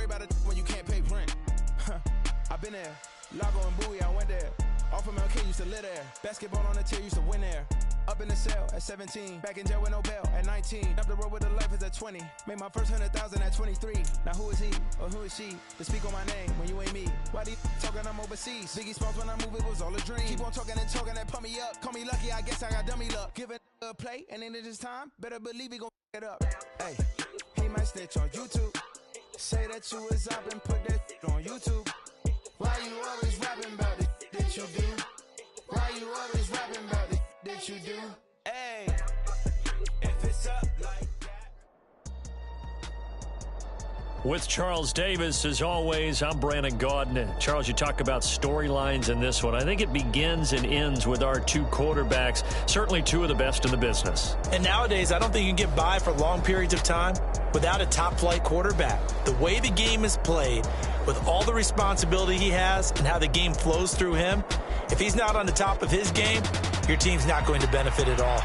worry about it when you can't pay rent. I've been there. Lago and Bowie, I went there. Off of MLK, used to live there. Basketball on the tier, used to win there. Up in the cell at 17. Back in jail with no bail at 19. Up the road with the life is at 20. Made my first 100,000 at 23. Now who is he or who is she to speak on my name when you ain't me? Why do you talking I'm overseas? Biggie Smalls when I move, it was all a dream. Keep on talking and pump me up. Call me lucky, I guess I got dummy luck. Give it a play, and then it is time. Better believe he gon' it up. Hey, he might snitch on YouTube. Say that you was up and put that on YouTube. Why you always rapping about it that you do? Why you always rapping about it that you do? Hey, if it's up like that. With Charles Davis, as always, I'm Brandon Gaudin. Charles, you talk about storylines in this one. I think it begins and ends with our two quarterbacks, certainly two of the best in the business. And nowadays, I don't think you can get by for long periods of time without a top-flight quarterback. The way the game is played, with all the responsibility he has and how the game flows through him, if he's not on the top of his game, your team's not going to benefit at all.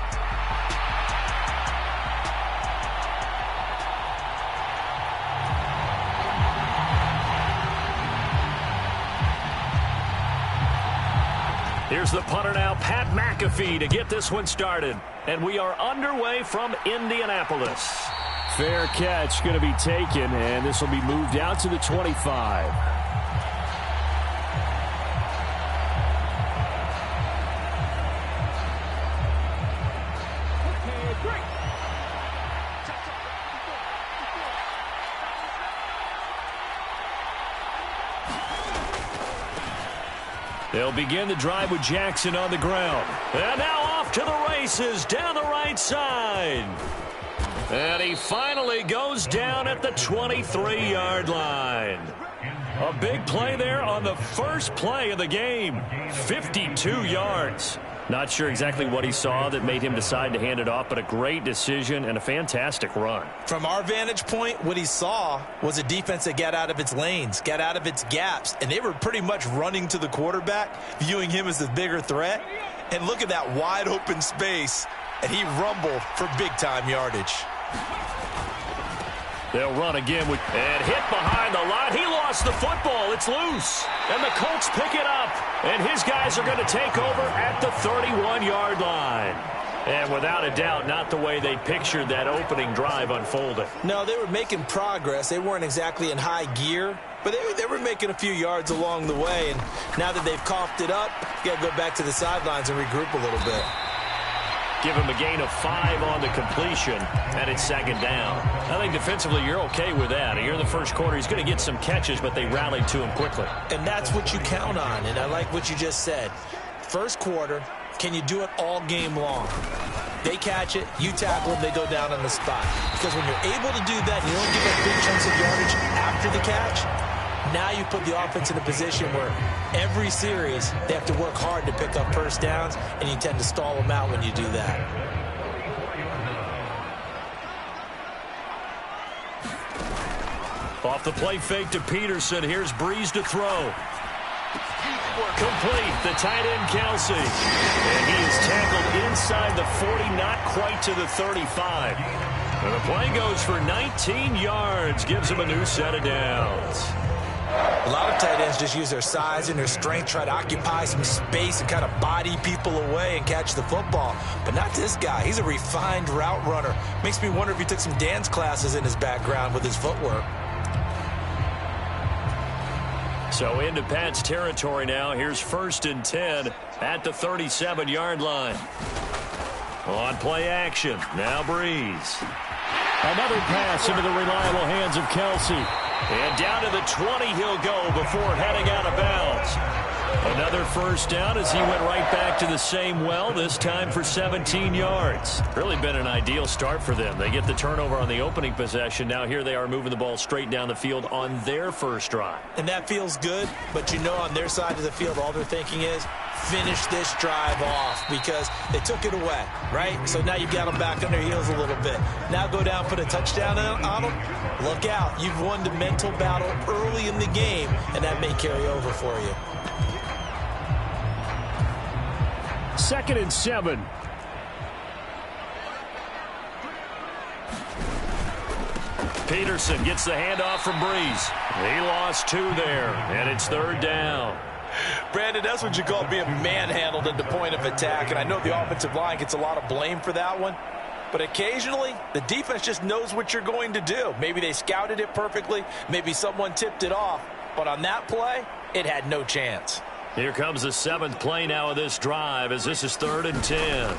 Here's the punter now, Pat McAfee, to get this one started. And we are underway from Indianapolis. Fair catch going to be taken, and this will be moved out to the 25. They'll begin the drive with Jackson on the ground. And now off to the races down the right side. And he finally goes down at the 23-yard line. A big play there on the first play of the game. 52 yards. Not sure exactly what he saw that made him decide to hand it off, but a great decision and a fantastic run. From our vantage point, what he saw was a defense that got out of its lanes, got out of its gaps, and they were pretty much running to the quarterback, viewing him as the bigger threat. And look at that wide open space, and he rumbled for big-time yardage. They'll run again and hit behind the line. He lost the football. It's loose. And the Colts pick it up. And his guys are going to take over at the 31-yard line. And without a doubt, not the way they pictured that opening drive unfolding. No, they were making progress. They weren't exactly in high gear, but they were making a few yards along the way. And now that they've coughed it up, you got to go back to the sidelines and regroup a little bit. Give him a gain of 5 on the completion, and it's second down. I think defensively you're okay with that. Here in the first quarter, he's going to get some catches, but they rallied to him quickly. And that's what you count on, and I like what you just said. First quarter, can you do it all game long? They catch it, you tackle them, they go down on the spot. Because when you're able to do that, you don't give up big chunks of yardage after the catch, now you put the offense in a position where every series they have to work hard to pick up first downs, and you tend to stall them out when you do that. Off the play fake to Peterson. Here's Breeze to throw. Complete, the tight end Kelsey. And he is tackled inside the 40, not quite to the 35. And the play goes for 19 yards, gives him a new set of downs. A lot of tight ends just use their size and their strength, try to occupy some space and kind of body people away and catch the football. But not this guy. He's a refined route runner. Makes me wonder if he took some dance classes in his background with his footwork. So into Pat's territory now. Here's 1st and 10 at the 37-yard line. On play action. Now Breeze. Another pass into the reliable hands of Kelsey. And down to the 20 he'll go before heading out of bounds. Another first down as he went right back to the same well, this time for 17 yards. Really been an ideal start for them. They get the turnover on the opening possession. Now here they are moving the ball straight down the field on their first drive. And that feels good, but you know on their side of the field all they're thinking is finish this drive off because they took it away, right? So now you've got them back on their heels a little bit. Now go down, put a touchdown on them. Look out. You've won the mental battle early in the game, and that may carry over for you. 2nd and 7. Peterson gets the handoff from Breeze. He lost 2 there, and it's 3rd down. Brandon, that's what you call being manhandled at the point of attack, and I know the offensive line gets a lot of blame for that one, but occasionally the defense just knows what you're going to do. Maybe they scouted it perfectly, maybe someone tipped it off, but on that play, it had no chance. Here comes the 7th play now of this drive as this is 3rd and 10.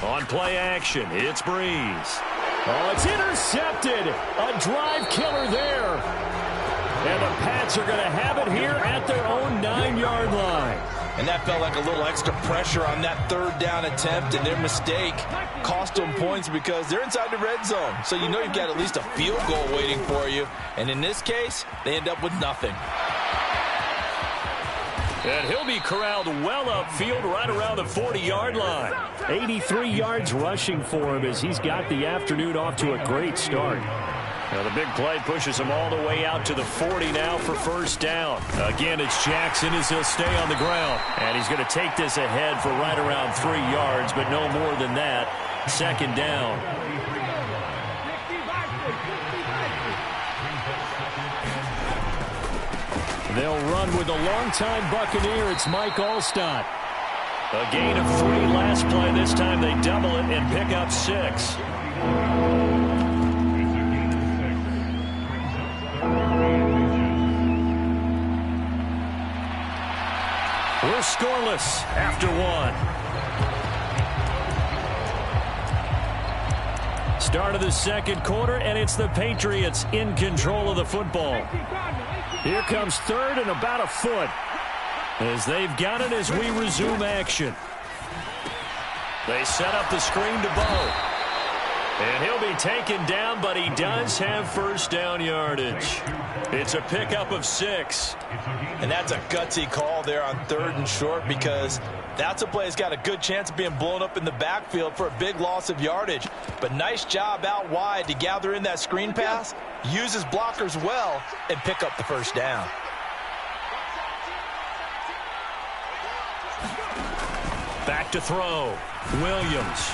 On play action, it's Breeze. Oh, it's intercepted. A drive killer there. And the Pats are going to have it here at their own 9-yard line. And that felt like a little extra pressure on that 3rd down attempt, and their mistake cost them points because they're inside the red zone. So you know you've got at least a field goal waiting for you. And in this case, they end up with nothing. And he'll be corralled well upfield right around the 40-yard line. 83 yards rushing for him as he's got the afternoon off to a great start. Now the big play pushes him all the way out to the 40 now for 1st down. Again, it's Jackson as he'll stay on the ground. And he's going to take this ahead for right around 3 yards, but no more than that. 2nd down. They'll run with a longtime Buccaneer. It's Mike Allstott. A gain of 3 last play. This time they double it and pick up 6. We're scoreless after 1. Start of the 2nd quarter, and it's the Patriots in control of the football. Here comes 3rd and about a foot as they've got it as we resume action. They set up the screen to Bo. And he'll be taken down, but he does have 1st down yardage. It's a pickup of 6. And that's a gutsy call there on 3rd and short because that's a play that's got a good chance of being blown up in the backfield for a big loss of yardage. But nice job out wide to gather in that screen pass, use his blockers well, and pick up the 1st down. Back to throw. Williams.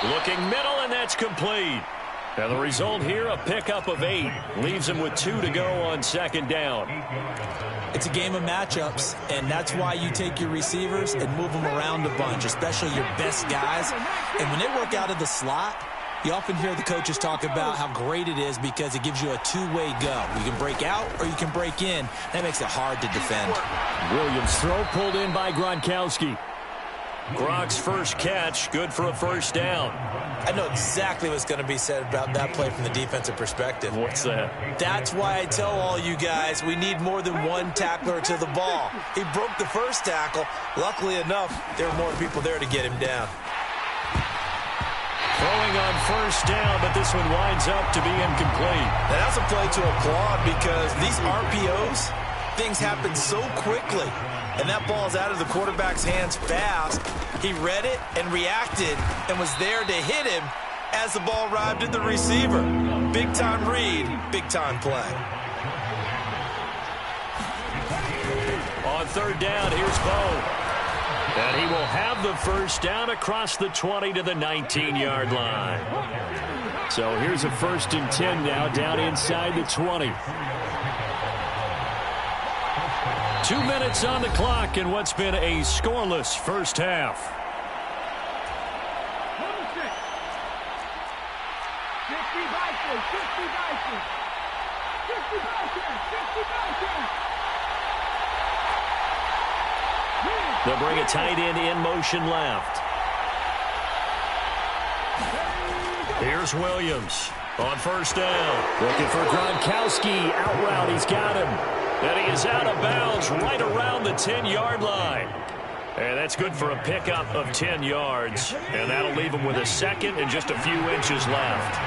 Looking middle, and that's complete. Now the result here, a pickup of 8. Leaves him with 2 to go on 2nd down. It's a game of matchups, and that's why you take your receivers and move them around a bunch, especially your best guys. And when they work out of the slot, you often hear the coaches talk about how great it is because it gives you a 2-way go. You can break out or you can break in. That makes it hard to defend. Williams throw pulled in by Gronkowski. Gronk's 1st catch, good for a 1st down. I know exactly what's going to be said about that play from the defensive perspective. What's that? That's why I tell all you guys we need more than one tackler to the ball. He broke the 1st tackle. Luckily enough, there were more people there to get him down. Throwing on 1st down, but this one winds up to be incomplete. Now that's a play to applaud because these RPOs, things happen so quickly. And that ball's out of the quarterback's hands fast. He read it and reacted and was there to hit him as the ball arrived at the receiver. Big-time read, big-time play. On 3rd down, here's Bo. And he will have the 1st down across the 20 to the 19-yard line. So here's a 1st and 10 now down inside the 20. 2 minutes on the clock in what's been a scoreless 1st half. They'll bring a tight end in motion left. Here's Williams on 1st down. Looking for Gronkowski. Out route, he's got him. And he is out of bounds right around the 10-yard line. And that's good for a pickup of 10 yards. And that'll leave him with a 2nd and just a few inches left.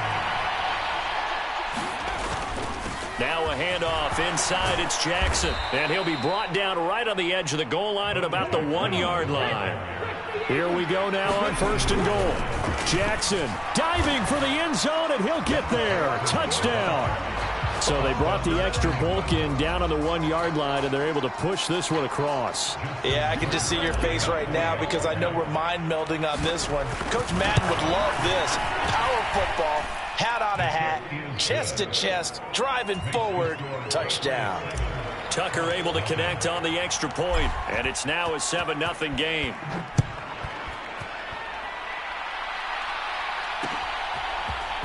Now a handoff inside. It's Jackson. And he'll be brought down right on the edge of the goal line at about the 1-yard line. Here we go now on 1st and goal. Jackson diving for the end zone, and he'll get there. Touchdown. So they brought the extra bulk in down on the 1-yard line, and they're able to push this one across. Yeah, I can just see your face right now because I know we're mind melding on this one. Coach Madden would love this. Power football, Hat on a hat, chest to chest, driving forward, touchdown. Tucker able to connect on the extra point, and it's now a 7-0 game.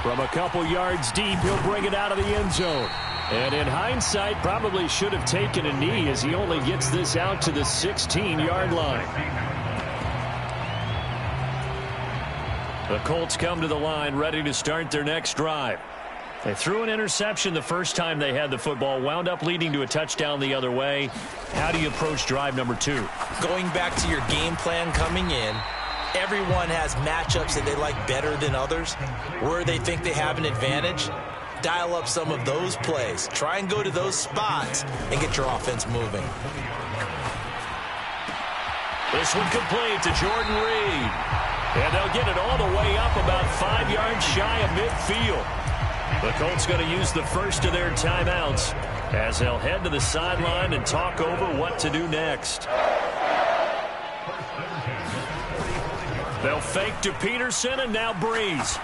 From a couple yards deep, he'll bring it out of the end zone. And in hindsight, probably should have taken a knee as he only gets this out to the 16-yard line. The Colts come to the line ready to start their next drive. They threw an interception the first time they had the football, wound up leading to a touchdown the other way. How do you approach drive number 2? Going back to your game plan coming in, everyone has matchups that they like better than others. Where they think they have an advantage, dial up some of those plays. Try and go to those spots and get your offense moving. This one complete to Jordan Reed. And they'll get it all the way up about 5 yards shy of midfield. The Colts going to use the first of their timeouts as they'll head to the sideline and talk over what to do next. They'll fake to Peterson and now Breeze.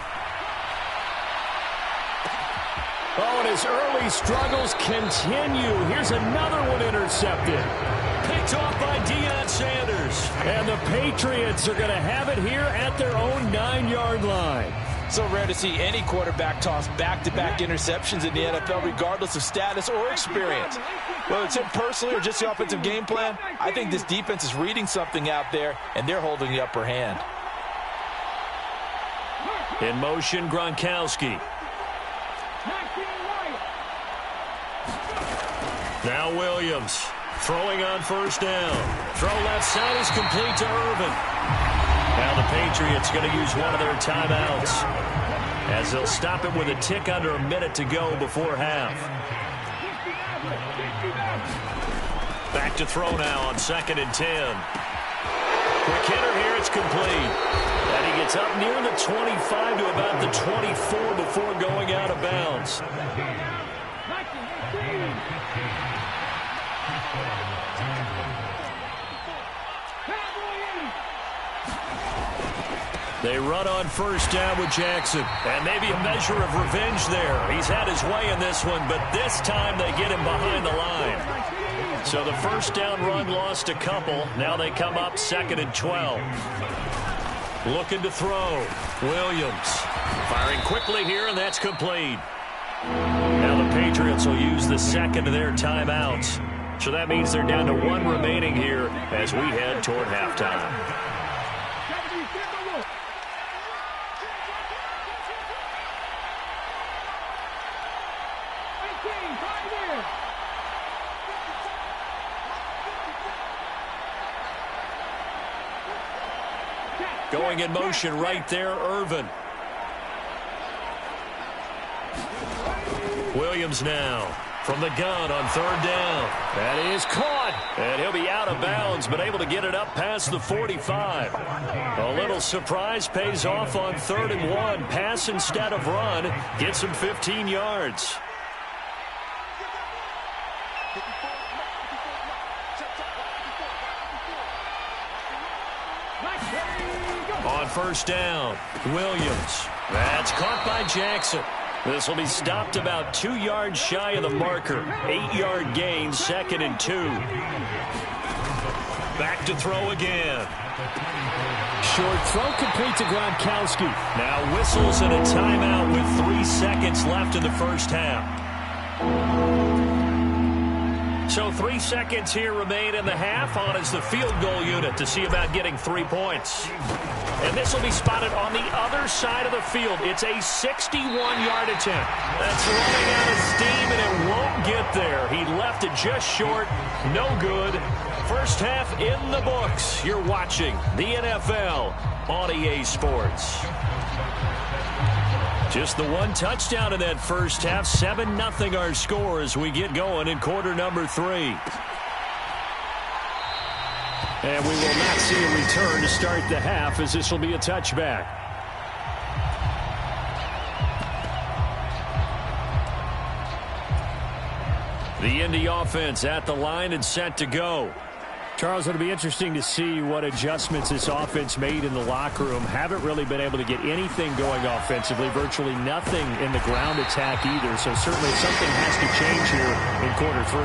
Oh, and his early struggles continue. Here's another one intercepted. Picked off by Deion Sanders. And the Patriots are going to have it here at their own 9-yard line. So rare to see any quarterback toss back-to-back interceptions in the NFL, regardless of status or experience. Whether it's him personally or just the offensive game plan, I think this defense is reading something out there, and they're holding the upper hand. In motion, Gronkowski. Now Williams throwing on first down. Throw left side is complete to Irvin. Now the Patriots going to use one of their timeouts as they'll stop it with a tick under a minute to go before half. Back to throw now on 2nd and 10. Quick hitter here, it's complete. And he gets up near the 25 to about the 24 before going out of bounds. They run on first down with Jackson. And maybe a measure of revenge there. He's had his way in this one, but this time they get him behind the line. So the first down run lost a couple. Now they come up 2nd and 12. Looking to throw. Williams firing quickly here, and that's complete. Now the Patriots will use the second of their timeouts. So that means they're down to 1 remaining here as we head toward halftime. Going in motion right there, Irvin. Williams now from the gun on 3rd down. That is caught. And he'll be out of bounds, but able to get it up past the 45. A little surprise pays off on 3rd and 1. Pass instead of run. Gets him 15 yards. On first down, Williams. That's caught by Jackson. This will be stopped about 2 yards shy of the marker. 8-yard gain, 2nd and 2. Back to throw again. Short throw complete to Gronkowski. Now whistles and a timeout with 3 seconds left in the first half. So 3 seconds here remain in the half. On is the field goal unit to see about getting 3 points. And this will be spotted on the other side of the field. It's a 61-yard attempt. That's running out of steam, and it won't get there. He left it just short. No good. First half in the books. You're watching the NFL on EA Sports. Just the 1 touchdown in that first half. 7-0 our score as we get going in quarter number 3. And we will not see a return to start the half, as this will be a touchback. The Indy offense at the line and set to go. Charles, it'll be interesting to see what adjustments this offense made in the locker room. Haven't really been able to get anything going offensively, virtually nothing in the ground attack either. So certainly something has to change here in quarter 3.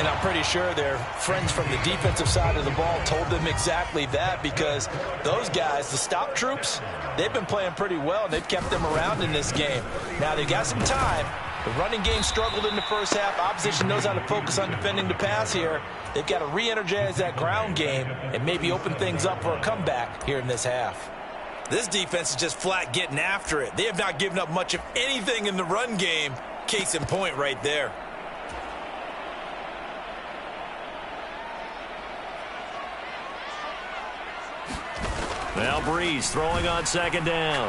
And I'm pretty sure their friends from the defensive side of the ball told them exactly that, because those guys, the stop troops, they've been playing pretty well, and they've kept them around in this game. Now, they've got some time. The running game struggled in the first half. Opposition knows how to focus on defending the pass here. They've got to re-energize that ground game and maybe open things up for a comeback here in this half. This defense is just flat getting after it. They have not given up much of anything in the run game. Case in point right there. Now Breeze throwing on second down.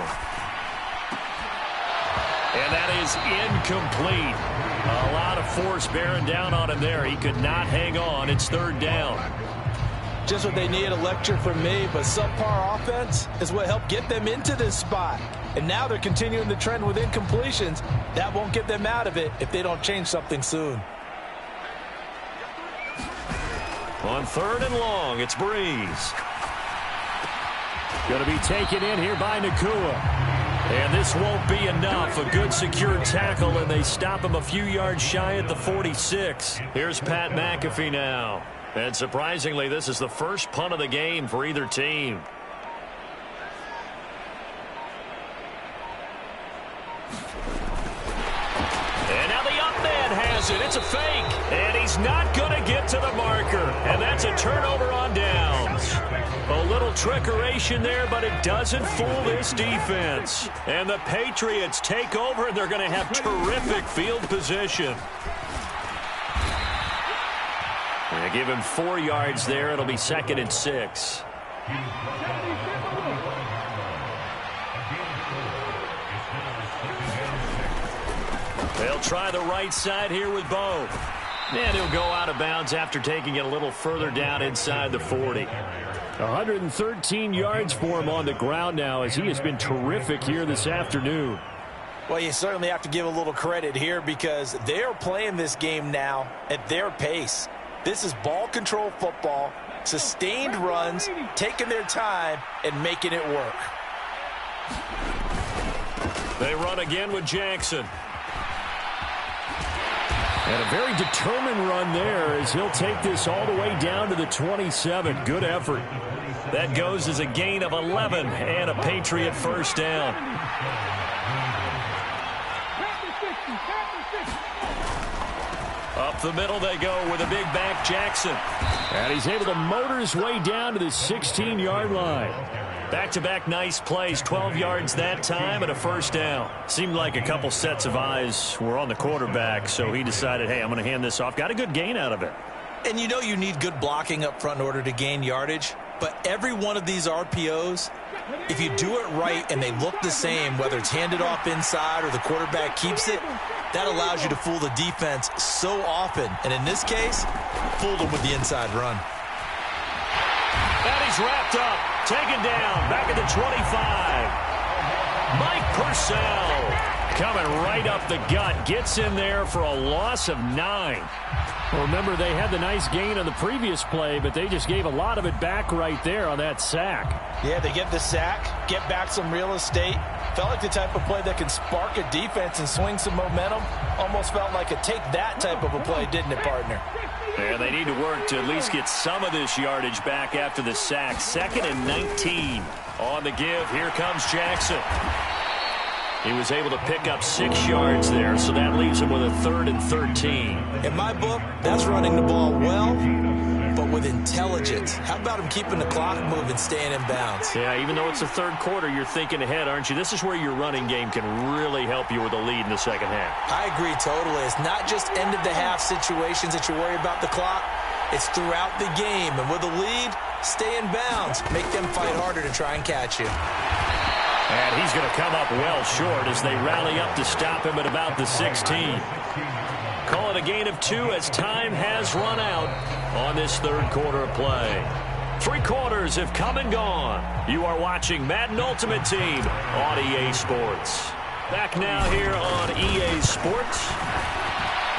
And that is incomplete. A lot of force bearing down on him there. He could not hang on. It's third down. Just what they need, a lecture from me, but subpar offense is what helped get them into this spot. And now they're continuing the trend with incompletions. That won't get them out of it if they don't change something soon. On third and long, it's Breeze. Going to be taken in here by Nakua. And this won't be enough. A good secure tackle, and they stop him a few yards shy at the 46. Here's Pat McAfee now. And surprisingly, this is the first punt of the game for either team. And now the up man has it. It's a fake. And he's not going to get to the marker. And that's a turnover on downs. A little trickeration there, but it doesn't fool this defense. And the Patriots take over, and they're going to have terrific field position. They give him 4 yards there. It'll be 2nd and 6. They'll try the right side here with Bo. And he'll go out of bounds after taking it a little further down inside the 40. 113 yards for him on the ground now, as he has been terrific here this afternoon. Well, you certainly have to give a little credit here, because they're playing this game now at their pace. This is ball control football, sustained runs, taking their time, and making it work. They run again with Jackson. And a very determined run there, as he'll take this all the way down to the 27. Good effort. That goes as a gain of 11 and a Patriot first down. Up the middle they go with a big back Jackson. And he's able to motor his way down to the 16-yard line. Back-to-back nice plays, 12 yards that time and a first down. Seemed like a couple sets of eyes were on the quarterback, so he decided, hey, I'm going to hand this off. Got a good gain out of it. And you know you need good blocking up front in order to gain yardage, but every one of these RPOs, if you do it right and they look the same, whether it's handed off inside or the quarterback keeps it, that allows you to fool the defense so often. And in this case, fooled them with the inside run. And he's wrapped up, taken down, back at the 25. Mike Purcell coming right up the gut, gets in there for a loss of 9. Well, remember, they had the nice gain on the previous play, but they just gave a lot of it back right there on that sack. Yeah, they get the sack, get back some real estate. Felt like the type of play that can spark a defense and swing some momentum. Almost felt like a take-that type of a play, didn't it, partner? Yeah, they need to work to at least get some of this yardage back after the sack. 2nd and 19 on the give. Here comes Jackson. He was able to pick up 6 yards there, so that leaves him with a 3rd and 13. In my book, that's running the ball well, but with intelligence. How about him keeping the clock moving, staying in bounds? Yeah, even though it's the third quarter, you're thinking ahead, aren't you? This is where your running game can really help you with a lead in the second half. I agree totally. It's not just end-of-the-half situations that you worry about the clock. It's throughout the game. And with a lead, stay in bounds. Make them fight harder to try and catch you. And he's going to come up well short as they rally up to stop him at about the 16. Call it a gain of 2 as time has run out on this third quarter of play. 3 quarters have come and gone. You are watching Madden Ultimate Team on EA Sports. Back now here on EA Sports.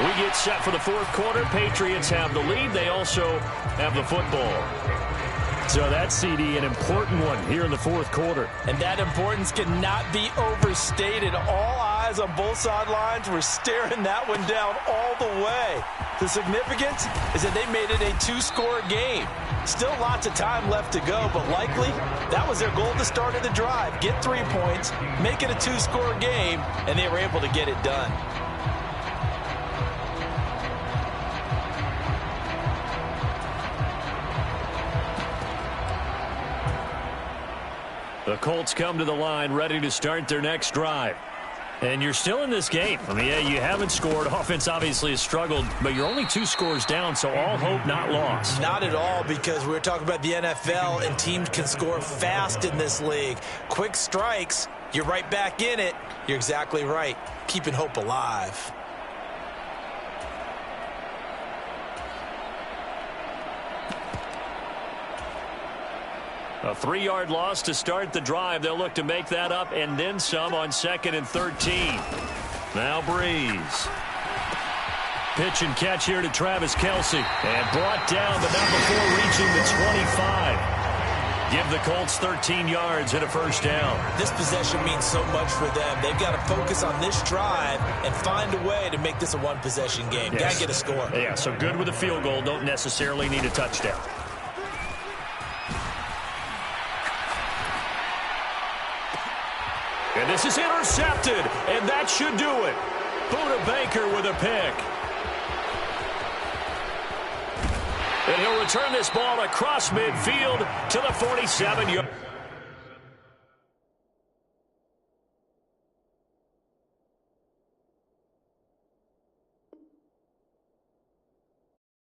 We get set for the fourth quarter. Patriots have the lead. They also have the football. So that CD, an important one here in the fourth quarter. And that importance cannot be overstated. All eyes on both sidelines were staring that one down all the way. The significance is that they made it a two-score game. Still lots of time left to go, but likely that was their goal to start of the drive. Get 3 points, make it a two-score game, and they were able to get it done. The Colts come to the line ready to start their next drive. And you're still in this game. I mean, yeah, you haven't scored. Offense obviously has struggled, but you're only 2 scores down, so all hope not lost. Not at all, because we're talking about the NFL, and teams can score fast in this league. Quick strikes, you're right back in it. You're exactly right. Keeping hope alive. A 3-yard loss to start the drive. They'll look to make that up and then some on 2nd and 13. Now Breeze. Pitch and catch here to Travis Kelce. And brought down, but not before reaching the 25. Give the Colts 13 yards and a first down. This possession means so much for them. They've got to focus on this drive and find a way to make this a one-possession game. Yes. Got to get a score. Yeah, so good with a field goal. Don't necessarily need a touchdown. And this is intercepted, and that should do it. Buda Baker with a pick. And he'll return this ball across midfield to the 47-yard.